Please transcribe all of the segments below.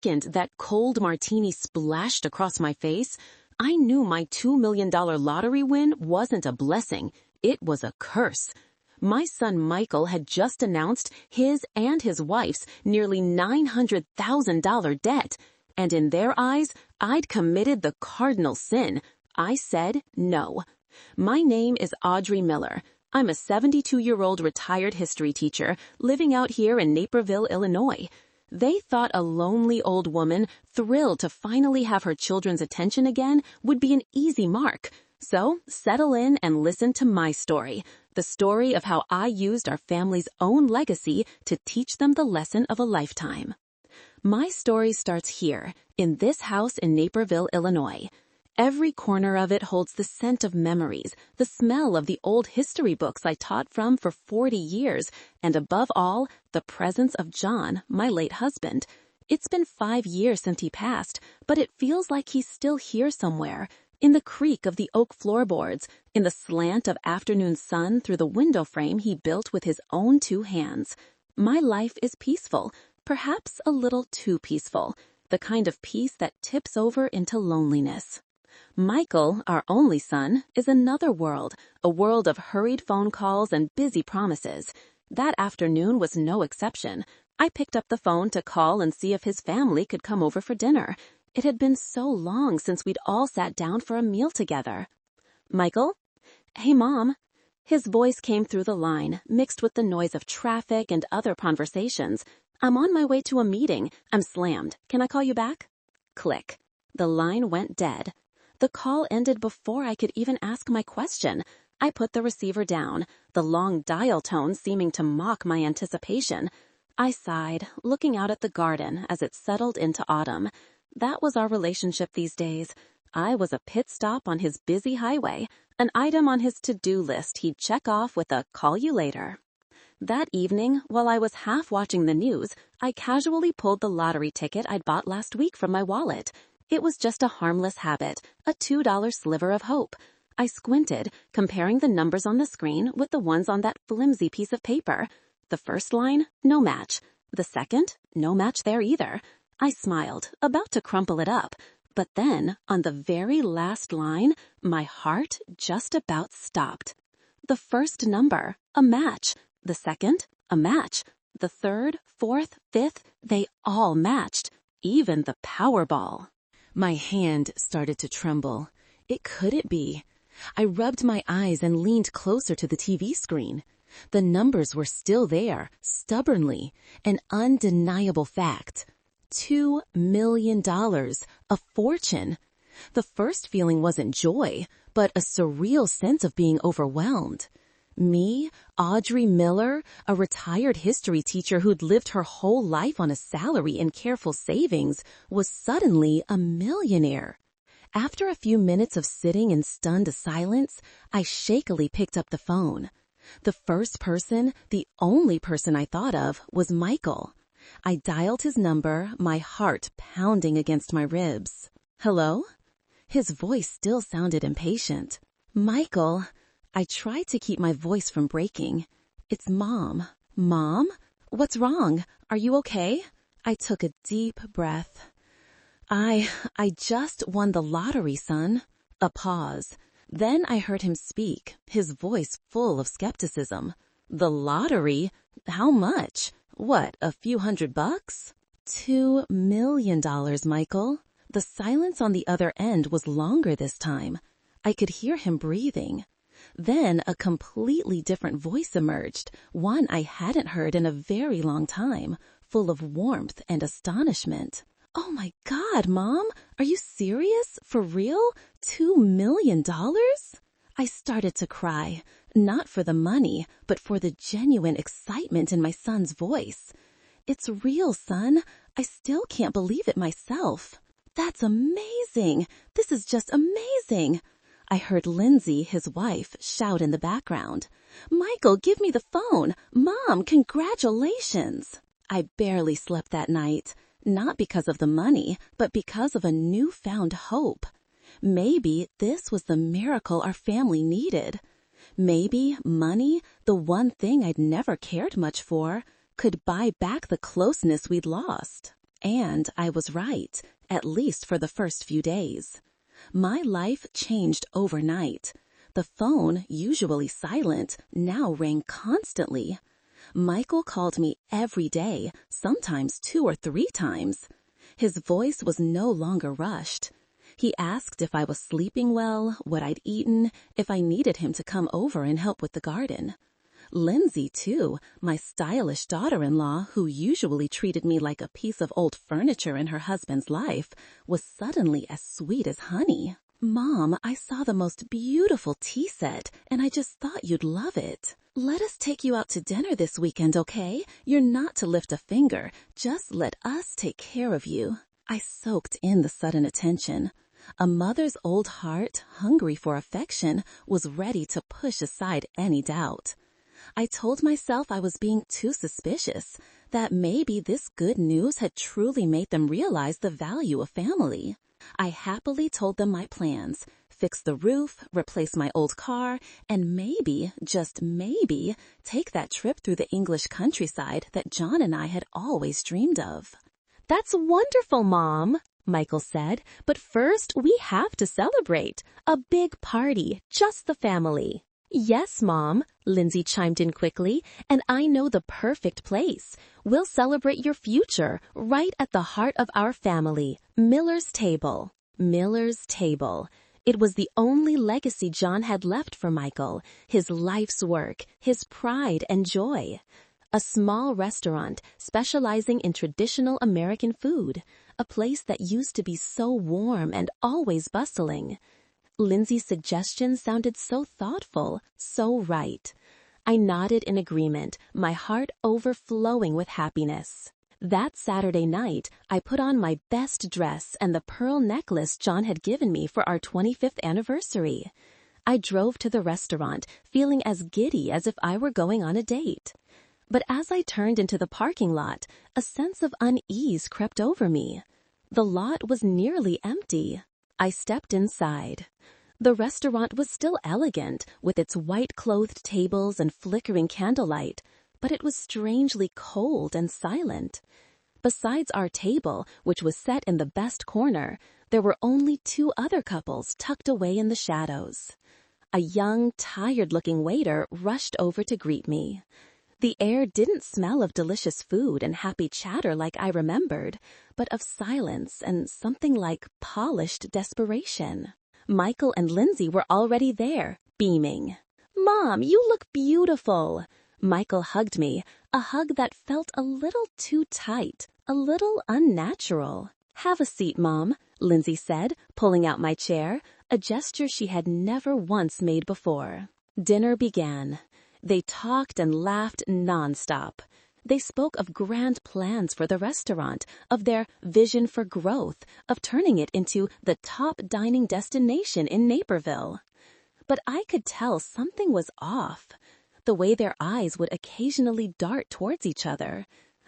second that cold martini splashed across my face, I knew my $2 million lottery win wasn't a blessing. It was a curse. My son Michael had just announced his and his wife's nearly $900,000 debt, and in their eyes, I'd committed the cardinal sin. I said no. My name is Audrey Miller. I'm a 72-year-old retired history teacher living out here in Naperville, Illinois. They thought a lonely old woman thrilled to finally have her children's attention again would be an easy mark. So settle in and listen to my story, the story of how I used our family's own legacy to teach them the lesson of a lifetime. My story starts here, in this house in Naperville, Illinois. Every corner of it holds the scent of memories, the smell of the old history books I taught from for 40 years, and above all, the presence of John, my late husband. It's been 5 years since he passed, but it feels like he's still here somewhere, in the creak of the oak floorboards, in the slant of afternoon sun through the window frame he built with his own 2 hands. My life is peaceful, perhaps a little too peaceful, the kind of peace that tips over into loneliness. Michael, our only son, is another world, a world of hurried phone calls and busy promises. That afternoon was no exception. I picked up the phone to call and see if his family could come over for dinner. It had been so long since we'd all sat down for a meal together. Michael? Hey, Mom. His voice came through the line, mixed with the noise of traffic and other conversations. I'm on my way to a meeting. I'm slammed. Can I call you back? Click. The line went dead. The call ended before I could even ask my question. I put the receiver down, the long dial tone seeming to mock my anticipation. I sighed, looking out at the garden as it settled into autumn. That was our relationship these days. I was a pit stop on his busy highway, an item on his to-do list he'd check off with a call you later. That evening, while I was half watching the news, I casually pulled the lottery ticket I'd bought last week from my wallet. It was just a harmless habit, a $2 sliver of hope. I squinted, comparing the numbers on the screen with the ones on that flimsy piece of paper. The first line, no match. The second, no match there either. I smiled, about to crumple it up. But then, on the very last line, my heart just about stopped. The first number, a match. The second, a match. The third, fourth, fifth, they all matched. Even the Powerball. My hand started to tremble. It couldn't be. I rubbed my eyes and leaned closer to the TV screen. The numbers were still there, stubbornly, an undeniable fact. $2 million, a fortune. The first feeling wasn't joy, but a surreal sense of being overwhelmed. Me, Audrey Miller, a retired history teacher who'd lived her whole life on a salary and careful savings, was suddenly a millionaire. After a few minutes of sitting in stunned silence, I shakily picked up the phone. The first person, the only person I thought of, was Michael. I dialed his number, my heart pounding against my ribs. Hello? His voice still sounded impatient. Michael, I tried to keep my voice from breaking. It's Mom. Mom? What's wrong? Are you okay? I took a deep breath. I just won the lottery, son. A pause. Then I heard him speak, his voice full of skepticism. The lottery? How much? What, a few $100? $2 million, Michael. The silence on the other end was longer this time. I could hear him breathing. Then a completely different voice emerged, one I hadn't heard in a very long time, full of warmth and astonishment. Oh my God, Mom! Are you serious? For real? $2 million? I started to cry, not for the money, but for the genuine excitement in my son's voice. It's real, son. I still can't believe it myself. That's amazing. This is just amazing. I heard Lindsay, his wife, shout in the background. Michael, give me the phone. Mom, congratulations. I barely slept that night. Not because of the money, but because of a newfound hope. Maybe this was the miracle our family needed. Maybe money, the one thing I'd never cared much for, could buy back the closeness we'd lost. And I was right, at least for the first few days. My life changed overnight. The phone, usually silent, now rang constantly. Michael called me every day, sometimes 2 or 3 times. His voice was no longer rushed. He asked if I was sleeping well, what I'd eaten, if I needed him to come over and help with the garden. Lindsay, too, my stylish daughter-in-law, who usually treated me like a piece of old furniture in her husband's life, was suddenly as sweet as honey. "Mom, I saw the most beautiful tea set, and I just thought you'd love it. Let us take you out to dinner this weekend, okay? You're not to lift a finger. Just let us take care of you." I soaked in the sudden attention. A mother's old heart, hungry for affection, was ready to push aside any doubt. I told myself I was being too suspicious, that maybe this good news had truly made them realize the value of family. I happily told them my plans: fix the roof, replace my old car, and maybe, just maybe, take that trip through the English countryside that John and I had always dreamed of. "That's wonderful, Mom," Michael said, "but first we have to celebrate. A big party, just the family." "Yes, Mom," Lindsay chimed in quickly, "and I know the perfect place. We'll celebrate your future right at the heart of our family, Miller's Table." Miller's Table. It was the only legacy John had left for Michael, his life's work, his pride and joy. A small restaurant specializing in traditional American food, a place that used to be so warm and always bustling. Lindsay's suggestion sounded so thoughtful, so right. I nodded in agreement, my heart overflowing with happiness. That Saturday night, I put on my best dress and the pearl necklace John had given me for our 25th anniversary. I drove to the restaurant, feeling as giddy as if I were going on a date. But as I turned into the parking lot, a sense of unease crept over me. The lot was nearly empty. I stepped inside. The restaurant was still elegant, with its white-clothed tables and flickering candlelight, but it was strangely cold and silent. Besides our table, which was set in the best corner, there were only 2 other couples tucked away in the shadows. A young, tired-looking waiter rushed over to greet me. The air didn't smell of delicious food and happy chatter like I remembered, but of silence and something like polished desperation. Michael and Lindsay were already there, beaming. "Mom, you look beautiful." Michael hugged me, a hug that felt a little too tight, a little unnatural. "Have a seat, Mom," Lindsay said, pulling out my chair, a gesture she had never once made before. Dinner began. They talked and laughed nonstop. They spoke of grand plans for the restaurant, of their vision for growth, of turning it into the top dining destination in Naperville. But I could tell something was off. The way their eyes would occasionally dart towards each other.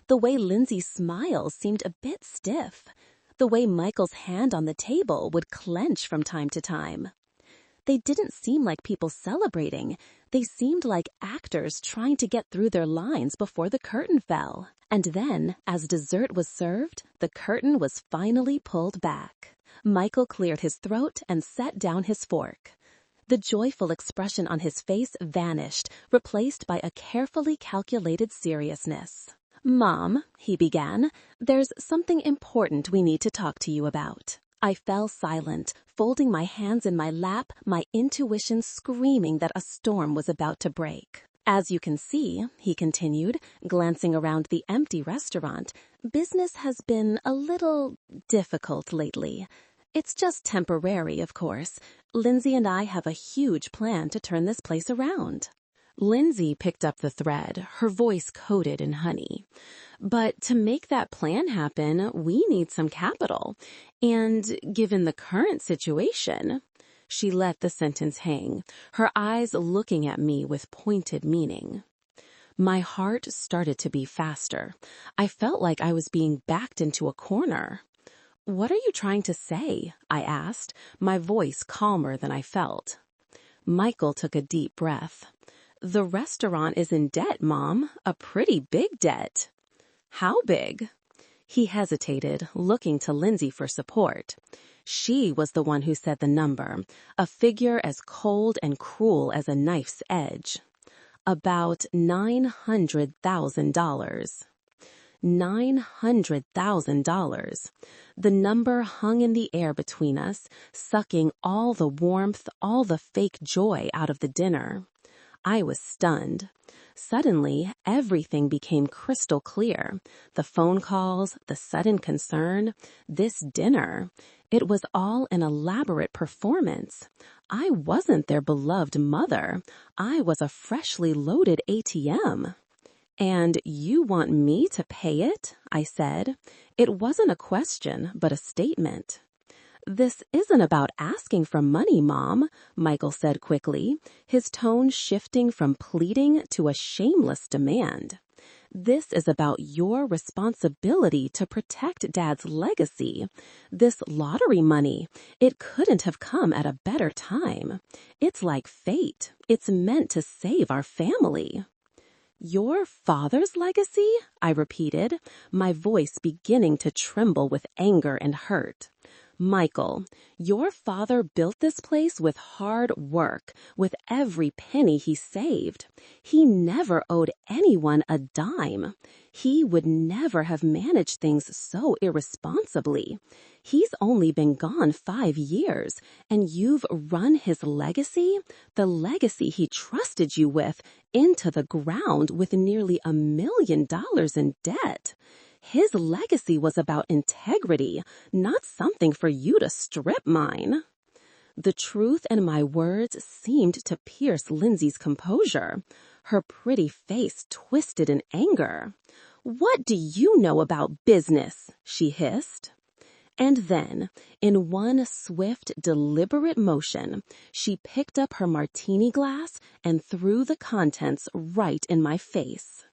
The way Lindsay's smile seemed a bit stiff. The way Michael's hand on the table would clench from time to time. They didn't seem like people celebrating. They seemed like actors trying to get through their lines before the curtain fell. And then, as dessert was served, the curtain was finally pulled back. Michael cleared his throat and set down his fork. The joyful expression on his face vanished, replaced by a carefully calculated seriousness. "Mom," he began, "there's something important we need to talk to you about." I fell silent, folding my hands in my lap, my intuition screaming that a storm was about to break. "As you can see," he continued, glancing around the empty restaurant, "business has been a little difficult lately. It's just temporary, of course. Lindsay and I have a huge plan to turn this place around." Lindsay picked up the thread, her voice coated in honey. "But to make that plan happen, we need some capital. And given the current situation..." She let the sentence hang, her eyes looking at me with pointed meaning. My heart started to beat faster. I felt like I was being backed into a corner. "What are you trying to say?" I asked, my voice calmer than I felt. Michael took a deep breath. "The restaurant is in debt, Mom, a pretty big debt." "How big?" He hesitated, looking to Lindsay for support. She was the one who said the number, a figure as cold and cruel as a knife's edge. About $900,000. $900,000. The number hung in the air between us, sucking all the warmth, all the fake joy out of the dinner. I was stunned. Suddenly, everything became crystal clear. The phone calls, the sudden concern, this dinner. It was all an elaborate performance. I wasn't their beloved mother. I was a freshly loaded ATM. "And you want me to pay it?" I said. It wasn't a question, but a statement. "This isn't about asking for money, Mom," Michael said quickly, his tone shifting from pleading to a shameless demand. "This is about your responsibility to protect Dad's legacy. This lottery money, it couldn't have come at a better time. It's like fate. It's meant to save our family." "Your father's legacy?" I repeated, my voice beginning to tremble with anger and hurt. "Michael, your father built this place with hard work, with every penny he saved. He never owed anyone a dime. He would never have managed things so irresponsibly. He's only been gone 5 years, and you've run his legacy, the legacy he trusted you with, into the ground with nearly $1 million in debt. His legacy was about integrity, not something for you to strip mine." The truth in my words seemed to pierce Lindsay's composure. Her pretty face twisted in anger. "What do you know about business?" she hissed. And then, in one swift, deliberate motion, she picked up her martini glass and threw the contents right in my face.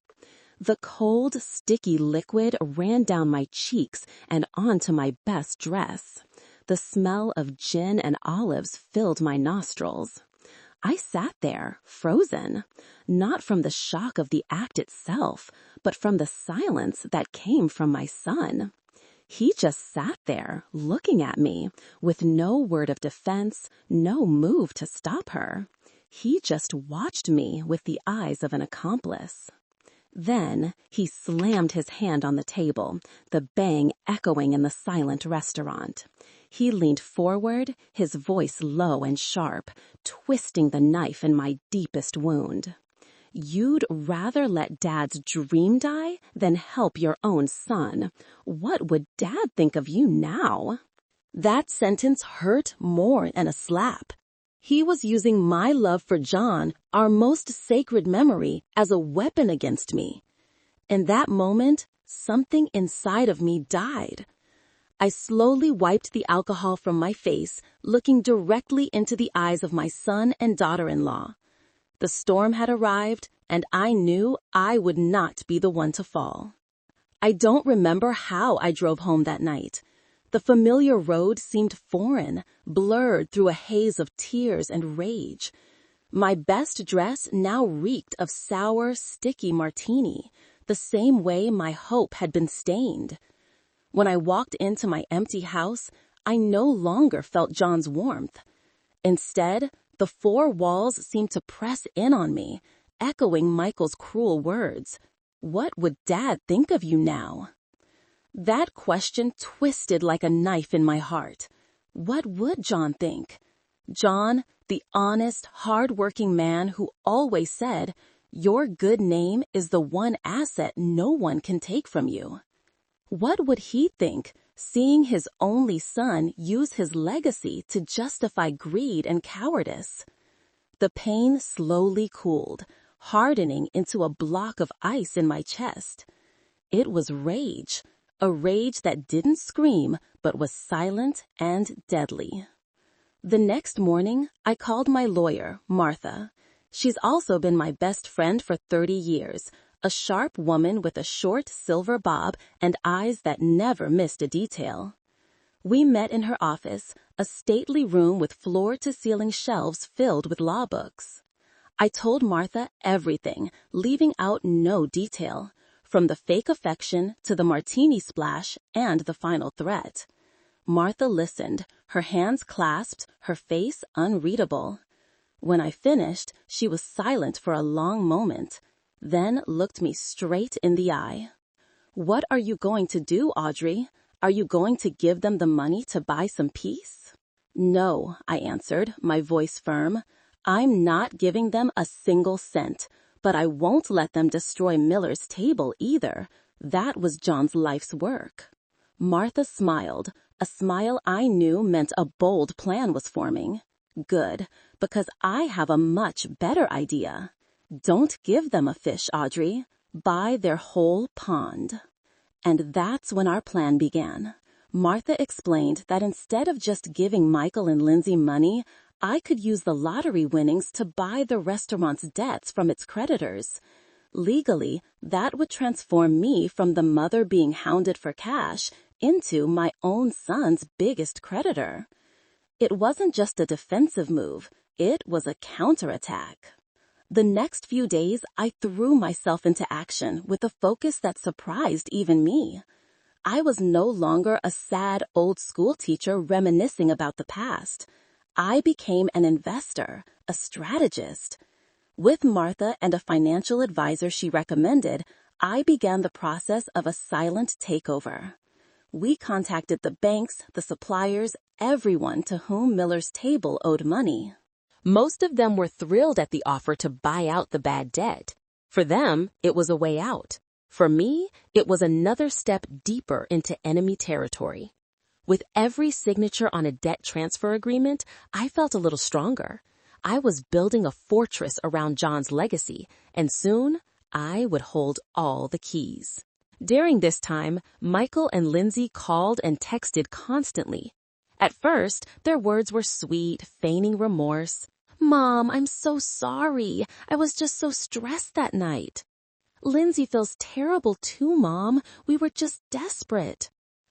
The cold, sticky liquid ran down my cheeks and onto my best dress. The smell of gin and olives filled my nostrils. I sat there, frozen, not from the shock of the act itself, but from the silence that came from my son. He just sat there, looking at me, with no word of defense, no move to stop her. He just watched me with the eyes of an accomplice. Then he slammed his hand on the table, the bang echoing in the silent restaurant. He leaned forward, his voice low and sharp, twisting the knife in my deepest wound. "You'd rather let Dad's dream die than help your own son. What would Dad think of you now?" That sentence hurt more than a slap. He was using my love for John, our most sacred memory, as a weapon against me. In that moment, something inside of me died. I slowly wiped the alcohol from my face, looking directly into the eyes of my son and daughter-in-law. The storm had arrived, and I knew I would not be the one to fall. I don't remember how I drove home that night. The familiar road seemed foreign, blurred through a haze of tears and rage. My best dress now reeked of sour, sticky martini, the same way my hope had been stained. When I walked into my empty house, I no longer felt John's warmth. Instead, the 4 walls seemed to press in on me, echoing Michael's cruel words. "What would Dad think of you now?" That question twisted like a knife in my heart. What would John think? John, the honest, hard-working man who always said, "Your good name is the one asset no one can take from you." What would he think, seeing his only son use his legacy to justify greed and cowardice? The pain slowly cooled, hardening into a block of ice in my chest. It was rage, a rage that didn't scream but was silent and deadly. The next morning, I called my lawyer, Martha. She's also been my best friend for 30 years, a sharp woman with a short silver bob and eyes that never missed a detail. We met in her office, a stately room with floor-to-ceiling shelves filled with law books. I told Martha everything, leaving out no detail. from the fake affection to the martini splash and the final threat. Martha listened, her hands clasped, her face unreadable. When I finished, she was silent for a long moment, then looked me straight in the eye. "What are you going to do, Audrey? Are you going to give them the money to buy some peace?" "No," I answered, my voice firm. "I'm not giving them a single cent, but I won't let them destroy Miller's Table either. That was John's life's work." Martha smiled, a smile I knew meant a bold plan was forming. Good, because I have a much better idea. Don't give them a fish, Audrey. Buy their whole pond. And that's when our plan began. Martha explained that instead of just giving Michael and Lindsay money, I could use the lottery winnings to buy the restaurant's debts from its creditors. Legally, that would transform me from the mother being hounded for cash into my own son's biggest creditor. It wasn't just a defensive move, it was a counterattack. The next few days, I threw myself into action with a focus that surprised even me. I was no longer a sad old school teacher reminiscing about the past. I became an investor, a strategist. With Martha and a financial advisor she recommended, I began the process of a silent takeover. We contacted the banks, the suppliers, everyone to whom Miller's Table owed money. Most of them were thrilled at the offer to buy out the bad debt. For them, it was a way out. For me, it was another step deeper into enemy territory. With every signature on a debt transfer agreement, I felt a little stronger. I was building a fortress around John's legacy, and soon I would hold all the keys. During this time, Michael and Lindsay called and texted constantly. At first, their words were sweet, feigning remorse. "Mom, I'm so sorry. I was just so stressed that night." "Lindsay feels terrible too, Mom. We were just desperate."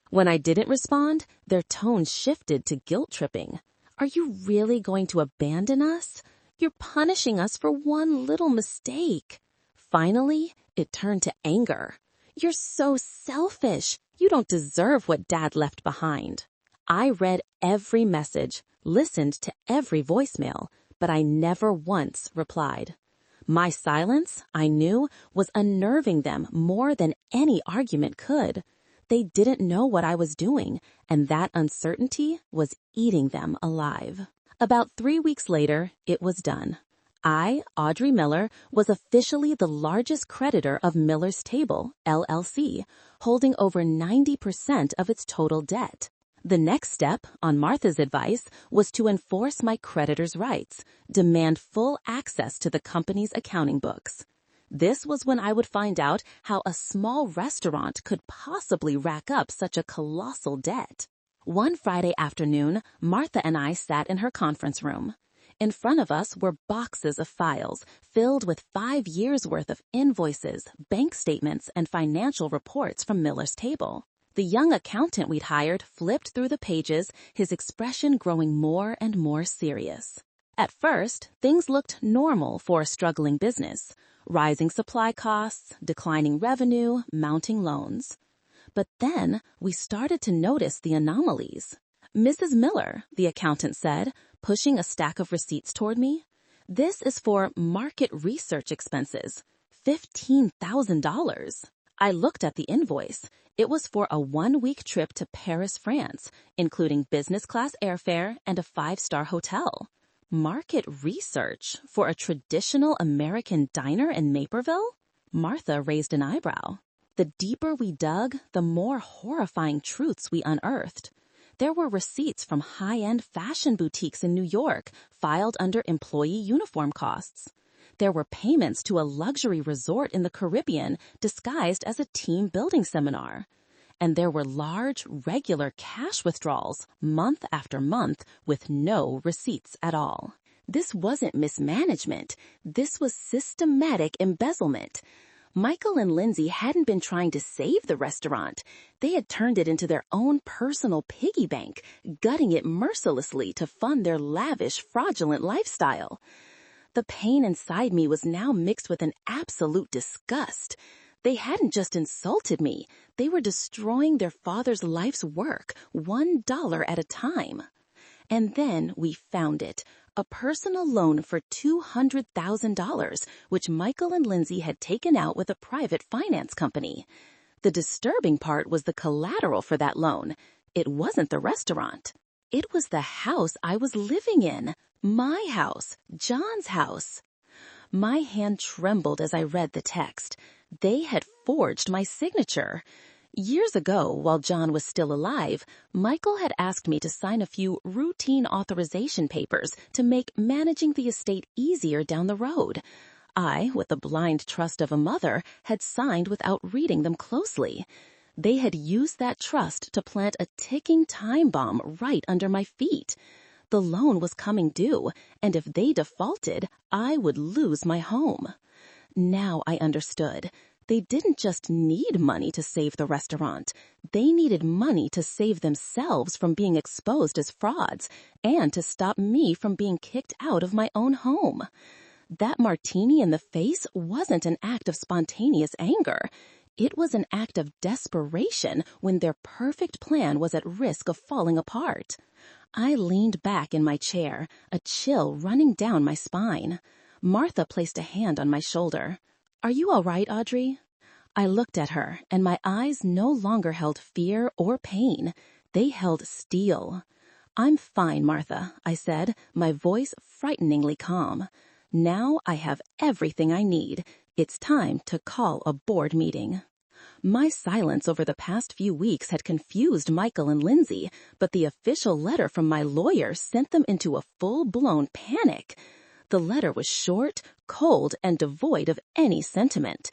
When I didn't respond, their tone shifted to guilt-tripping. "Are you really going to abandon us? You're punishing us for one little mistake." Finally, it turned to anger. "You're so selfish. You don't deserve what Dad left behind." I read every message, listened to every voicemail, but I never once replied. My silence, I knew, was unnerving them more than any argument could. They didn't know what I was doing, and that uncertainty was eating them alive. About 3 weeks later, it was done. I, Audrey Miller, was officially the largest creditor of Miller's Table, LLC, holding over 90% of its total debt. The next step, on Martha's advice, was to enforce my creditors' rights, demand full access to the company's accounting books. This was when I would find out how a small restaurant could possibly rack up such a colossal debt. One Friday afternoon, Martha and I sat in her conference room. In front of us were boxes of files filled with 5 years' worth of invoices, bank statements, and financial reports from Miller's Table. The young accountant we'd hired flipped through the pages, his expression growing more and more serious. At first, things looked normal for a struggling business. Rising supply costs, declining revenue, mounting loans. But then we started to notice the anomalies. "Mrs. Miller," the accountant said, pushing a stack of receipts toward me, "this is for market research expenses, $15,000. I looked at the invoice. It was for a 1-week trip to Paris, France, including business class airfare and a 5-star hotel. Market research for a traditional American diner in Naperville? Martha raised an eyebrow. The deeper we dug, the more horrifying truths we unearthed. There were receipts from high-end fashion boutiques in New York filed under employee uniform costs. There were payments to a luxury resort in the Caribbean disguised as a team building seminar. And there were large, regular cash withdrawals month after month with no receipts at all. This wasn't mismanagement. This was systematic embezzlement. Michael and Lindsay hadn't been trying to save the restaurant. They had turned it into their own personal piggy bank, gutting it mercilessly to fund their lavish, fraudulent lifestyle. The pain inside me was now mixed with an absolute disgust. They hadn't just insulted me, they were destroying their father's life's work, $1 at a time. And then we found it, a personal loan for $200,000, which Michael and Lindsay had taken out with a private finance company. The disturbing part was the collateral for that loan. It wasn't the restaurant. It was the house I was living in. My house, John's house. My hand trembled as I read the text. They had forged my signature. Years ago, while John was still alive, Michael had asked me to sign a few routine authorization papers to make managing the estate easier down the road. I, with the blind trust of a mother, had signed without reading them closely. They had used that trust to plant a ticking time bomb right under my feet. The loan was coming due, and if they defaulted, I would lose my home. Now I understood. They didn't just need money to save the restaurant. They needed money to save themselves from being exposed as frauds and to stop me from being kicked out of my own home. That martini in the face wasn't an act of spontaneous anger. It was an act of desperation when their perfect plan was at risk of falling apart. I leaned back in my chair, a chill running down my spine. Martha placed a hand on my shoulder. "Are you all right, Audrey?" I looked at her, and my eyes no longer held fear or pain. They held steel. "I'm fine, Martha," I said, my voice frighteningly calm. "Now I have everything I need. It's time to call a board meeting." My silence over the past few weeks had confused Michael and Lindsay, but the official letter from my lawyer sent them into a full-blown panic. The letter was short, cold, and devoid of any sentiment.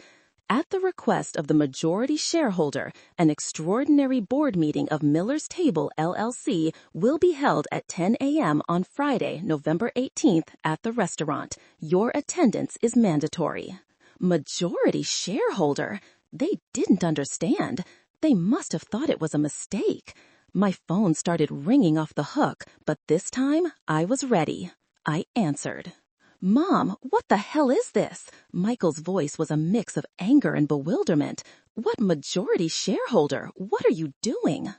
At the request of the majority shareholder, an extraordinary board meeting of Miller's Table, LLC, will be held at 10 a.m. on Friday, November 18th at the restaurant. Your attendance is mandatory. Majority shareholder? They didn't understand. They must have thought it was a mistake. My phone started ringing off the hook, but this time I was ready. I answered. "Mom, what the hell is this?" Michael's voice was a mix of anger and bewilderment. "What majority shareholder? What are you doing?"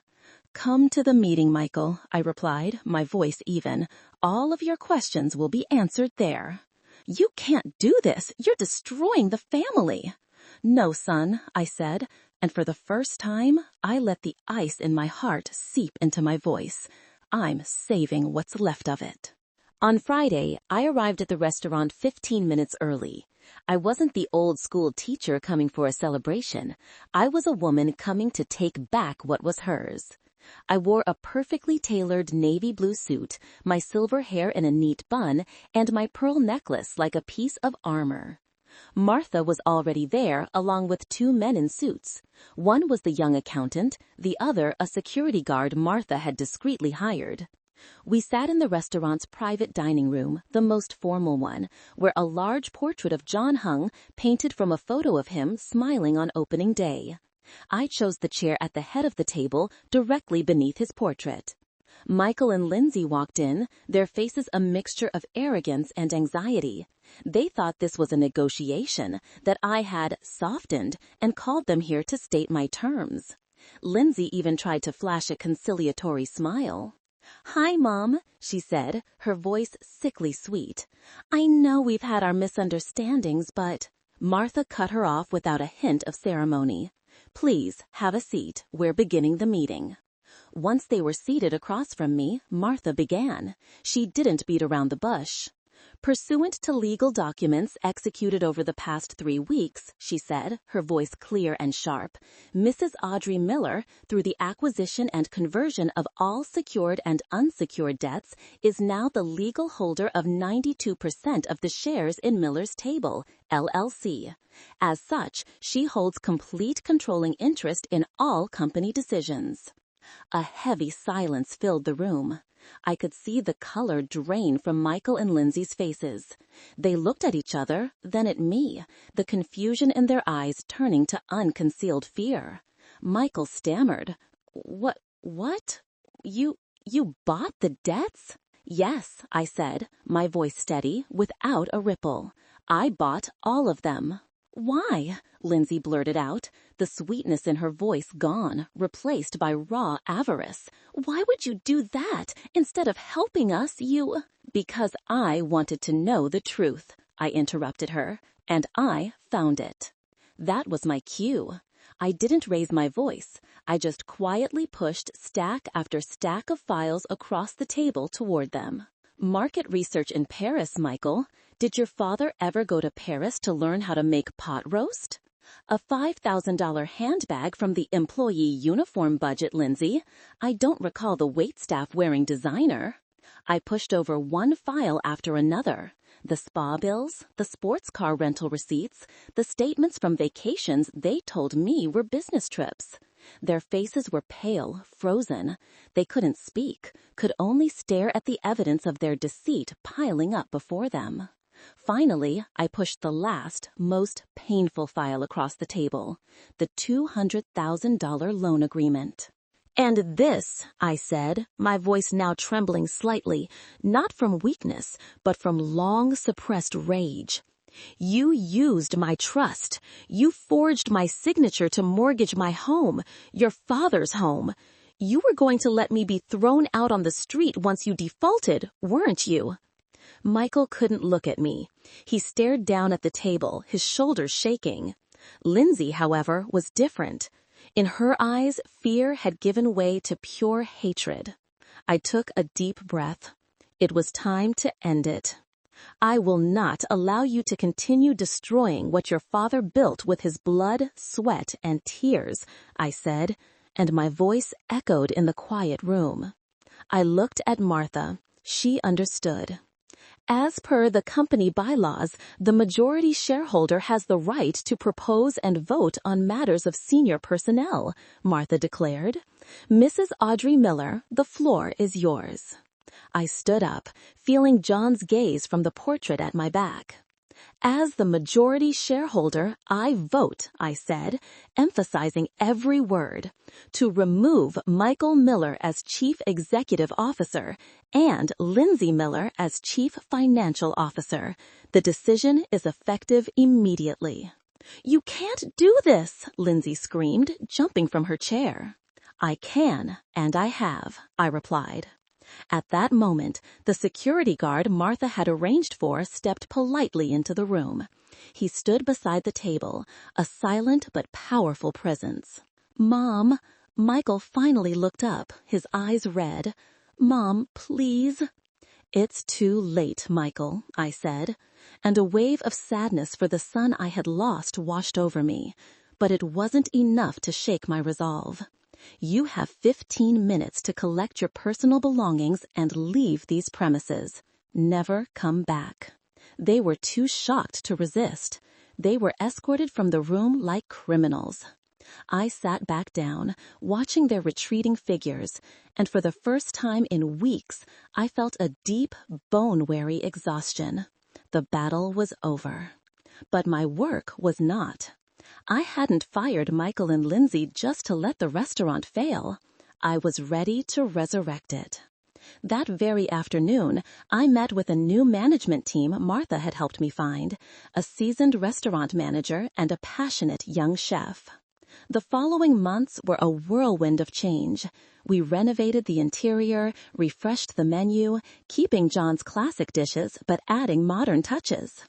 "Come to the meeting, Michael," I replied, my voice even. "All of your questions will be answered there." "You can't do this. You're destroying the family." "No, son," I said, and for the first time, I let the ice in my heart seep into my voice. I'm saving what's left of it. On Friday, I arrived at the restaurant 15 minutes early. I wasn't the old-school teacher coming for a celebration. I was a woman coming to take back what was hers. I wore a perfectly tailored navy blue suit, my silver hair in a neat bun, and my pearl necklace like a piece of armor. Martha was already there, along with two men in suits. One was the young accountant, the other a security guard Martha had discreetly hired. We sat in the restaurant's private dining room, the most formal one, where a large portrait of John hung, painted from a photo of him smiling on opening day. I chose the chair at the head of the table, directly beneath his portrait. Michael and Lindsay walked in, their faces a mixture of arrogance and anxiety. They thought this was a negotiation, that I had softened and called them here to state my terms. Lindsay even tried to flash a conciliatory smile. "Hi, Mom," she said, her voice sickly sweet. "I know we've had our misunderstandings, but—" Martha cut her off without a hint of ceremony. "Please, have a seat. We're beginning the meeting." Once they were seated across from me, Martha began. She didn't beat around the bush. "Pursuant to legal documents executed over the past 3 weeks," she said, her voice clear and sharp, "Mrs. Audrey Miller, through the acquisition and conversion of all secured and unsecured debts, is now the legal holder of 92% of the shares in Miller's Table, LLC. As such, she holds complete controlling interest in all company decisions." A heavy silence filled the room. I could see the color drain from Michael and Lindsay's faces. They looked at each other, then at me, the confusion in their eyes turning to unconcealed fear. Michael stammered, What? You bought the debts?" "Yes," I said, my voice steady, without a ripple. "I bought all of them." Why? Lindsay blurted out, the sweetness in her voice gone, replaced by raw avarice. Why would you do that? Instead of helping us, you... Because I wanted to know the truth, I interrupted her, and I found it. That was my cue. I didn't raise my voice. I just quietly pushed stack after stack of files across the table toward them. Market research in Paris, Michael. Did your father ever go to Paris to learn how to make pot roast? A $5,000 handbag from the employee uniform budget, Lindsay. I don't recall the waitstaff wearing designer. I pushed over one file after another. The spa bills, the sports car rental receipts, the statements from vacations they told me were business trips. Their faces were pale, frozen. They couldn't speak, could only stare at the evidence of their deceit piling up before them. Finally, I pushed the last, most painful file across the table, the $200,000 loan agreement. And this, I said, my voice now trembling slightly, not from weakness, but from long-suppressed rage. You used my trust. You forged my signature to mortgage my home, your father's home. You were going to let me be thrown out on the street once you defaulted, weren't you? Michael couldn't look at me. He stared down at the table, his shoulders shaking. Lindsay, however, was different. In her eyes, fear had given way to pure hatred. I took a deep breath. It was time to end it. I will not allow you to continue destroying what your father built with his blood, sweat, and tears, I said, and my voice echoed in the quiet room. I looked at Martha. She understood. As per the company bylaws, the majority shareholder has the right to propose and vote on matters of senior personnel, Martha declared. Mrs. Audrey Miller, the floor is yours. I stood up, feeling John's gaze from the portrait at my back. As the majority shareholder, I vote, I said, emphasizing every word, to remove Michael Miller as Chief Executive Officer and Lindsay Miller as Chief Financial Officer. The decision is effective immediately. You can't do this, Lindsay screamed, jumping from her chair. I can, and I have, I replied. At that moment, the security guard Martha had arranged for stepped politely into the room. He stood beside the table, a silent but powerful presence. Mom, Michael finally looked up, his eyes red. Mom, please. It's too late, Michael, I said, and a wave of sadness for the son I had lost washed over me. But it wasn't enough to shake my resolve. You have 15 minutes to collect your personal belongings and leave these premises. Never come back. They were too shocked to resist. They were escorted from the room like criminals. I sat back down, watching their retreating figures, and for the first time in weeks, I felt a deep, bone-weary exhaustion. The battle was over. But my work was not. I hadn't fired Michael and Lindsay just to let the restaurant fail. I was ready to resurrect it. That very afternoon, I met with a new management team Martha had helped me find, a seasoned restaurant manager and a passionate young chef. The following months were a whirlwind of change. We renovated the interior, refreshed the menu, keeping John's classic dishes but adding modern touches.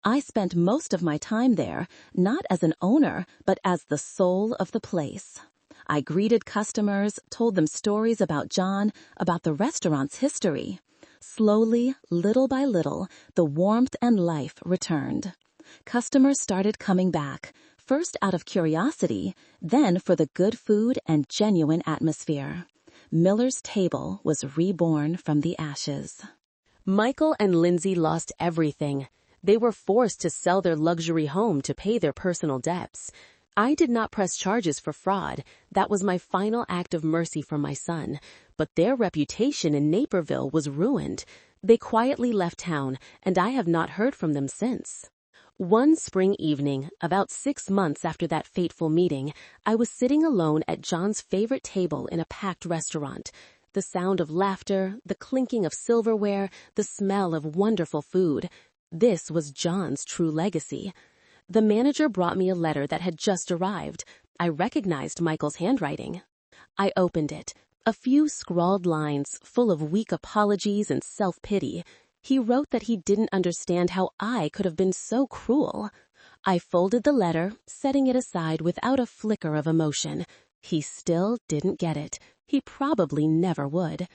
I spent most of my time there, not as an owner, but as the soul of the place. I greeted customers, told them stories about John, about the restaurant's history. Slowly, little by little, the warmth and life returned. Customers started coming back, first out of curiosity, then for the good food and genuine atmosphere. Miller's Table was reborn from the ashes. Michael and Lindsay lost everything. They were forced to sell their luxury home to pay their personal debts. I did not press charges for fraud. That was my final act of mercy for my son. But their reputation in Naperville was ruined. They quietly left town, and I have not heard from them since. One spring evening, about 6 months after that fateful meeting, I was sitting alone at John's favorite table in a packed restaurant. The sound of laughter, the clinking of silverware, the smell of wonderful food. This was John's true legacy. The manager brought me a letter that had just arrived. I recognized Michael's handwriting. I opened it. A few scrawled lines, full of weak apologies and self-pity. He wrote that he didn't understand how I could have been so cruel. I folded the letter, setting it aside without a flicker of emotion. He still didn't get it. He probably never would.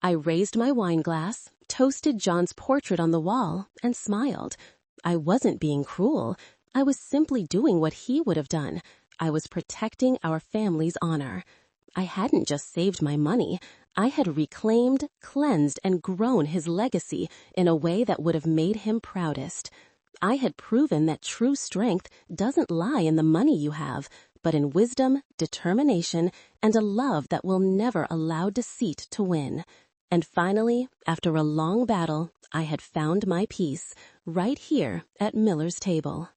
I raised my wine glass, toasted John's portrait on the wall, and smiled. I wasn't being cruel. I was simply doing what he would have done. I was protecting our family's honor. I hadn't just saved my money. I had reclaimed, cleansed, and grown his legacy in a way that would have made him proudest. I had proven that true strength doesn't lie in the money you have, but in wisdom, determination, and a love that will never allow deceit to win. And finally, after a long battle, I had found my peace, right here at Miller's table.